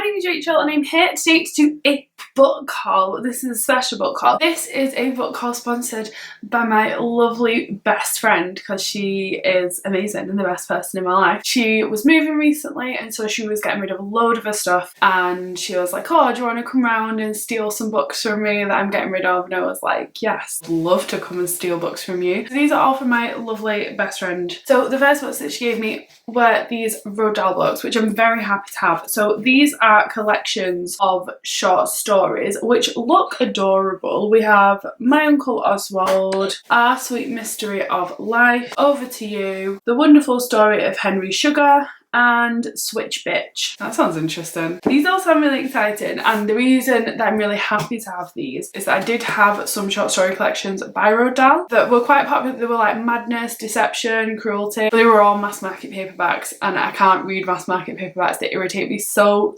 name is Rachel and I'm here today to do a book haul. This is a special book haul. This is a book haul sponsored by my lovely best friend because she is amazing and the best person in my life. She was moving recently and so she was getting rid of a load of her stuff and she was like, oh, do you want to come round and steal some books from me that I'm getting rid of? And I was like, yes, I'd love to come and steal books from you. So these are all from my lovely best friend. So the first books that she gave me were these Roald books, which I'm very happy to have. So these are collections of short stories which look adorable. We have My Uncle Oswald, Our Sweet Mystery of Life, Over to You, The Wonderful Story of Henry Sugar, and Switch Bitch. That sounds interesting. These all sound really exciting, and the reason that I'm really happy to have these is that I did have some short story collections by Roald that were quite popular. They were like Madness, Deception, Cruelty. They were all mass market paperbacks and I can't read mass market paperbacks. They irritate me so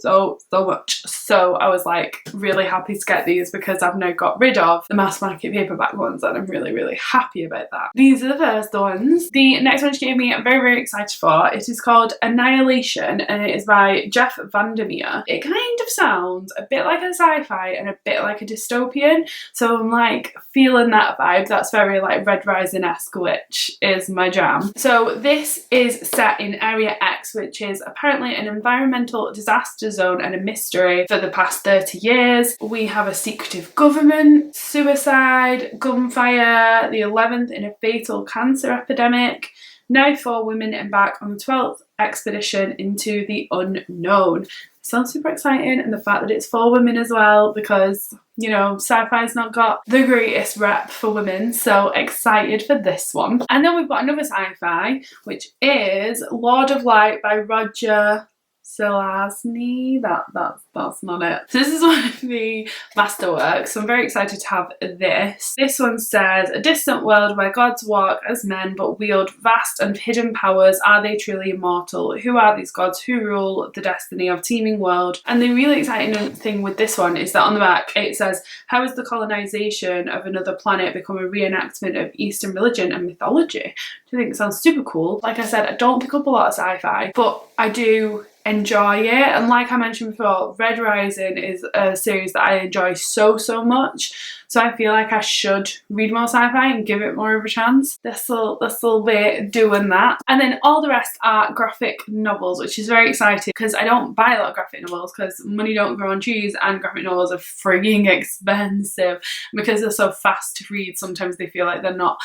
much. So I was like really happy to get these because I've now got rid of the mass market paperback ones and I'm really happy about that. These are the first ones. The next one she gave me I'm very excited for. It is called Annihalation and it is by Jeff Vandemeer. It kind of sounds a bit like a sci-fi and a bit like a dystopian, so I'm like feeling that vibe. That's very like Red Rising-esque, which is my jam. So this is set in Area X, which is apparently an environmental disaster zone and a mystery for the past 30 years. We have a secretive government, suicide, gunfire, the 11th in a fatal cancer epidemic. Now 4 women embark on the 12th expedition into the unknown. Sounds super exciting, and the fact that it's 4 women as well, because, you know, sci-fi's not got the greatest rep for women, so excited for this one. And then we've got another sci-fi, which is Lord of Light by Roger Zelazny. That's not it. So this is one of the masterworks, so I'm very excited to have this. This one says, a distant world where gods walk as men but wield vast and hidden powers. Are they truly immortal? Who are these gods? Who rule the destiny of teeming world? And the really exciting thing with this one is that on the back it says, how has the colonization of another planet become a reenactment of Eastern religion and mythology? Which I think sounds super cool. Like I said, I don't pick up a lot of sci-fi, but I do enjoy it, and like I mentioned before, Red Rising is a series that I enjoy so much, so I feel like I should read more sci-fi and give it more of a chance. This'll be doing that. And then all the rest are graphic novels, which is very exciting because I don't buy a lot of graphic novels because money don't grow on trees and graphic novels are frigging expensive. Because they're so fast to read, sometimes they feel like they're not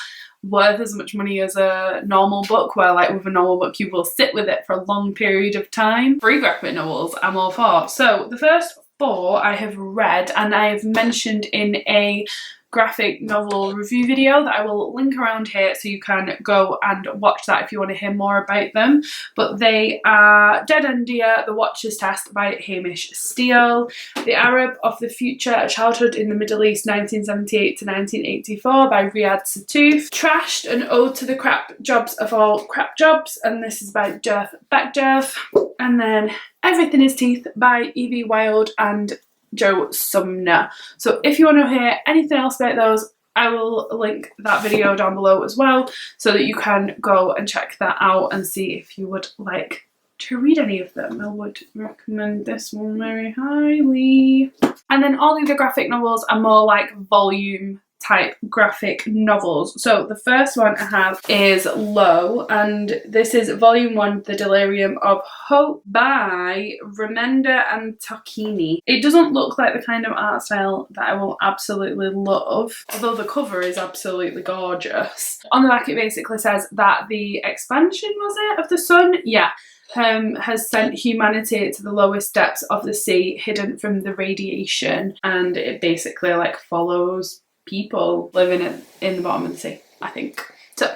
worth as much money as a normal book, where like with a normal book you will sit with it for a long period of time. Free graphic novels I'm all for. So the first 4 I have read and I've mentioned in a graphic novel review video that I will link around here so you can go and watch that if you want to hear more about them. But they are Deadendia, The Watcher's Test by Hamish, Steele, The Arab of the Future, A Childhood in the Middle East 1978 to 1984 by Riad, Sattouf, Trashed, An Ode to the Crap Jobs of All Crap Jobs, and this is by Beckderf. And then Everything is Teeth by Evie, Wyld and Joe Sumner. So if you want to hear anything else about those, I will link that video down below as well so that you can go and check that out and see if you would like to read any of them. I would recommend this one very highly. And then all the other graphic novels are more like volume type graphic novels. So the first one I have is Low, and this is volume 1, The Delirium of Hope by Remenda and Tocchini. It doesn't look like the kind of art style that I will absolutely love, although the cover is absolutely gorgeous. On the back it basically says that the expansion, was it, of the sun? Yeah. Has sent humanity to the lowest depths of the sea, hidden from the radiation, and it basically like follows people living in the bottom of the sea, I think. So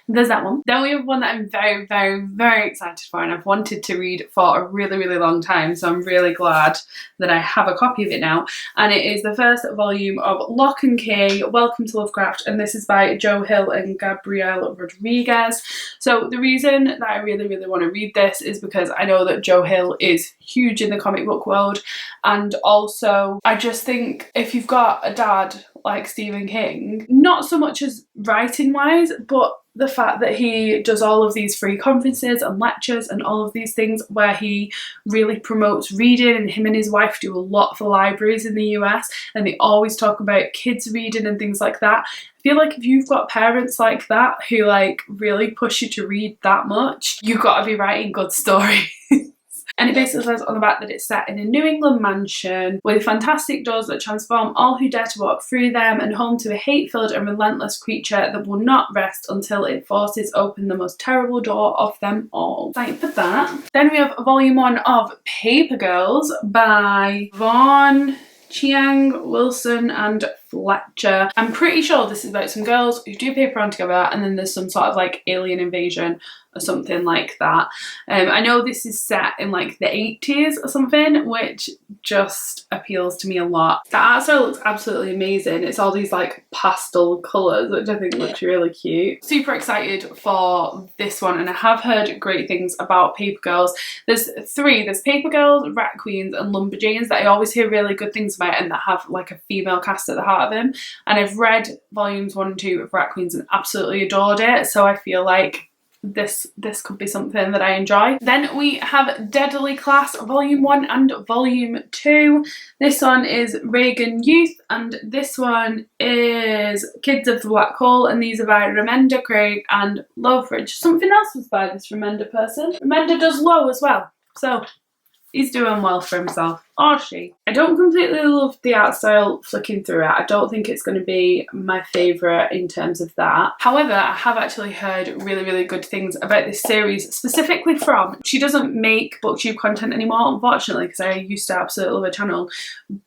there's that one. Then we have one that I'm very excited for and I've wanted to read for a really long time, so I'm really glad that I have a copy of it now, and it is the first volume of Lock and Key, Welcome to Lovecraft, and this is by Joe Hill and Gabrielle Rodriguez. So the reason that I really want to read this is because I know that Joe Hill is huge in the comic book world, and also I just think if you've got a dad like Stephen King, not so much as writing wise, but the fact that he does all of these free conferences and lectures and all of these things where he really promotes reading, and him and his wife do a lot for libraries in the US, and they always talk about kids reading and things like that. I feel like if you've got parents like that who like really push you to read that much, you've got to be writing good stories. And it basically says on the back that it's set in a New England mansion with fantastic doors that transform all who dare to walk through them, and home to a hate-filled and relentless creature that will not rest until it forces open the most terrible door of them all. Excited for that. Then we have volume 1 of Paper Girls by Vaughn, Chiang, Wilson and Fletcher. I'm pretty sure this is about some girls who do paper round together, and then there's some sort of like alien invasion or something like that. I know this is set in like the 80s or something, which just appeals to me a lot. The art style looks absolutely amazing. It's all these like pastel colours, which I think looks really cute. Super excited for this one, and I have heard great things about Paper Girls. There's 3, there's Paper Girls, Rat Queens and Lumberjanes that I always hear really good things about, and that have like a female cast at the heart of them. And I've read volumes 1 and 2 of Rat Queens and absolutely adored it, so I feel like this could be something that I enjoy. Then we have Deadly Class volume 1 and volume 2. This one is Reagan Youth, and this one is Kids of the Black Hole, and these are by Remender, Craig and Loveridge. Something else was by this Remender person. Remender does Low as well, so he's doing well for himself. Or she. I don't completely love the art style flicking through it. I don't think it's going to be my favourite in terms of that. However, I have actually heard really, really good things about this series, specifically from, she doesn't make booktube content anymore, unfortunately, because I used to absolutely love her channel,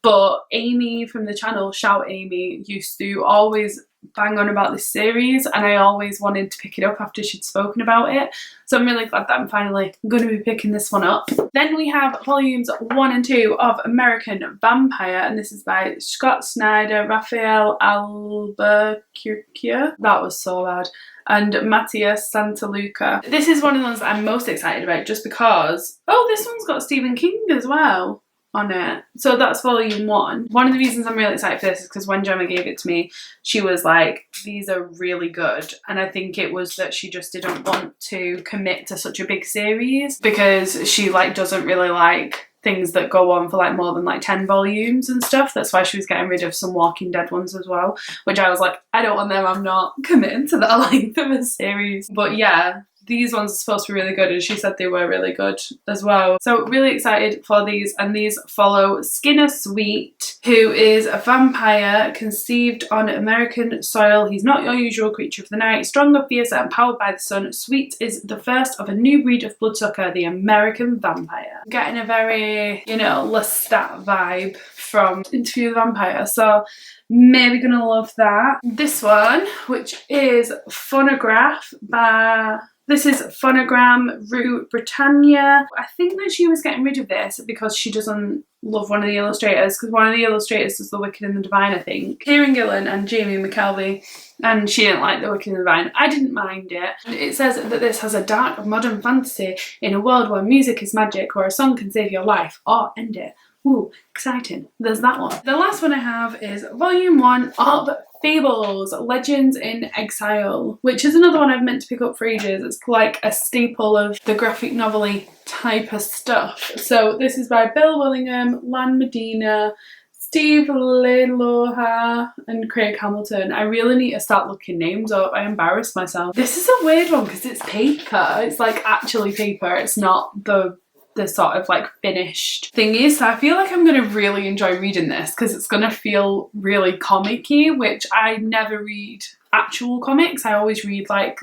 but Amy from the channel, Shout Amy, used to always bang on about this series, and I always wanted to pick it up after she'd spoken about it, so I'm really glad that I'm finally going to be picking this one up. Then we have volumes 1 and 2 of American Vampire, and this is by Scott Snyder, Raphael Albuquerque, that was so bad, and Matthias Santaluca. This is one of the ones that I'm most excited about, just because, oh, this one's got Stephen King as well on it. So that's volume 1. One of the reasons I'm really excited for this is because when Gemma gave it to me, she was like, these are really good. And I think it was that she just didn't want to commit to such a big series, because she like doesn't really like things that go on for like more than like 10 volumes and stuff. That's why she was getting rid of some Walking Dead ones as well, which I was like, I don't want them, I'm not committing to that length of a series. But yeah, these ones are supposed to be really good, and she said they were really good as well. So really excited for these, and these follow Skinner Sweet, who is a vampire conceived on American soil. He's not your usual creature of the night. Stronger, fiercer and powered by the sun, Sweet is the first of a new breed of bloodsucker, the American vampire. Getting a very, you know, Lestat vibe from Interview with the Vampire, so maybe gonna love that. This one, which is Phonograph by... This is Phonogram Britannia. I think that she was getting rid of this because she doesn't love one of the illustrators, because one of the illustrators does The Wicked and the Divine, I think. Kieran Gillen and Jamie McKelvey, and she didn't like The Wicked and the Divine. I didn't mind it. It says that this has a dark modern fantasy in a world where music is magic, where a song can save your life or end it. Ooh, exciting. There's that one. The last one I have is volume 1 of Fables, Legends in Exile, which is another one I've meant to pick up for ages. It's like a staple of the graphic novel-y type of stuff. So this is by Bill Willingham, Lan Medina, Steve Leloha and Craig Hamilton. I really need to start looking names up. I embarrassed myself. This is a weird one because it's paper. It's like actually paper. It's not the sort of like finished thingy, so I feel like I'm going to really enjoy reading this because it's going to feel really comic-y, which I never read actual comics. I always read like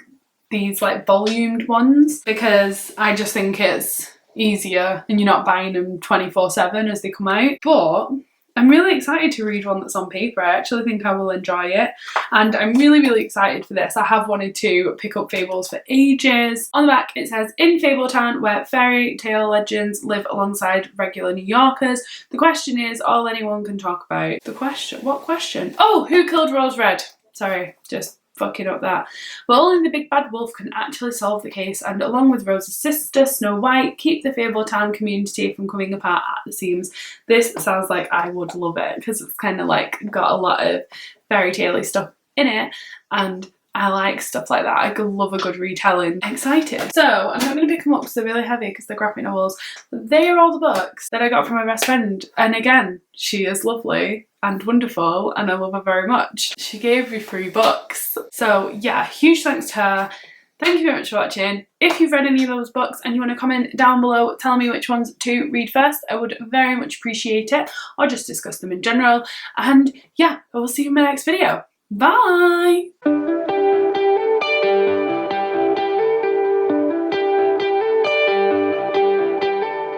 these like volumed ones because I just think it's easier and you're not buying them 24/7 as they come out. But I'm really excited to read one that's on paper. I actually think I will enjoy it, and I'm really, really excited for this. I have wanted to pick up Fables for ages. On the back it says, in Fabletown, where fairy tale legends live alongside regular New Yorkers, the question is all anyone can talk about. The question? What question? Oh, who killed Rose Red? Sorry, just fucking up that. But only the big bad wolf can actually solve the case, and along with Rose's sister, Snow White, keep the Fabletown community from coming apart at the seams. This sounds like I would love it, because it's kind of like got a lot of fairy tale-y stuff in it, and I like stuff like that. I love a good retelling. Excited. So I'm not going to pick them up because they're really heavy because they're graphic novels. They are all the books that I got from my best friend. And again, she is lovely and wonderful and I love her very much. She gave me 3 books. So yeah, huge thanks to her. Thank you very much for watching. If you've read any of those books and you want to comment down below telling me which ones to read first, I would very much appreciate it, or just discuss them in general. And yeah, I will see you in my next video. Bye!